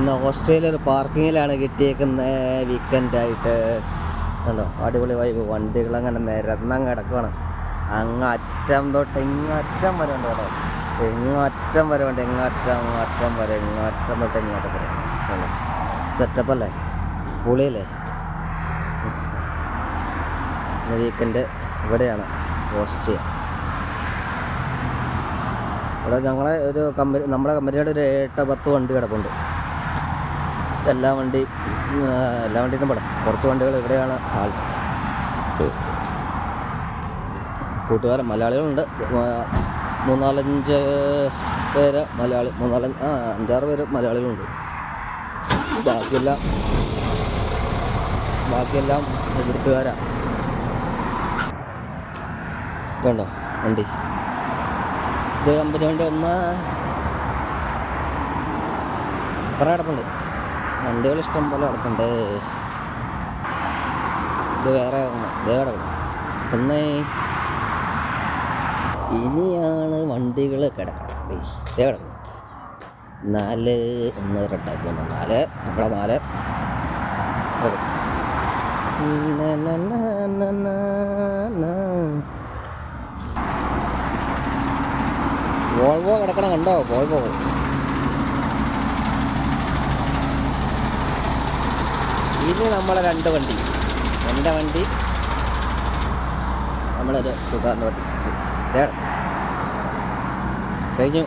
ഇന്ന് ഓസ്ട്രേലിയ ഒരു പാർക്കിങ്ങിലാണ് കിട്ടിയേക്കുന്ന വീക്കെൻഡായിട്ട്. കണ്ടോ, അടിപൊളി വൈബ്. വണ്ടികൾ അങ്ങനെ നിരന്നങ്ങ് കിടക്കുകയാണ്. അങ്ങറ്റം തൊട്ട് ഇങ്ങറ്റം വരെ ഉണ്ട് കേട്ടോ. ഇങ്ങറ്റം വരെ ഉണ്ട്, അങ്ങറ്റം വരെ, ഇങ്ങറ്റം തൊട്ട് ഇങ്ങറ്റം വരെ. കണ്ടോ, സെറ്റപ്പ് അല്ലേ, പൊളിയല്ലേ. ഇന്ന് വീക്കെൻഡ് ഇവിടെയാണ്, ഓസ്ട്രിയ. ഇവിടെ ഞങ്ങളെ ഒരു കമ്പനി, നമ്മുടെ കമ്പനിയുടെ ഒരു 8-10 വണ്ടി കിടപ്പുണ്ട്. എല്ലാ വണ്ടിയും പോട്ടെ, കുറച്ച് വണ്ടികൾ ഇവിടെയാണ് ഹാൾ. കൂട്ടുകാരൻ മലയാളികളുണ്ട്, 3-4-5 പേര് മലയാളി, 5-6 പേര് മലയാളികളുണ്ട്. ബാക്കിയെല്ലാം ഇവിടുത്തുകാരാ. കണ്ടോ വണ്ടി, ഇത് കമ്പനി വണ്ടി. കുറേ കിടപ്പുണ്ട്, വണ്ടികൾ ഇഷ്ടം പോലെ കിടപ്പുണ്ട്. ഇത് വേറെ കിടക്കണം. ഇനിയാണ് വണ്ടികൾ കിടക്കണം. കിടക്കണം 4 1 2 3 4 നമ്മളെ 4 വോൾവോ കിടക്കണം. കണ്ടോ വോൾവോ. ഇനി നമ്മളെ 2 വണ്ടി, എൻ്റെ വണ്ടി, നമ്മളത് കൂട്ടുകാരൻ്റെ വണ്ടി കഴിഞ്ഞു.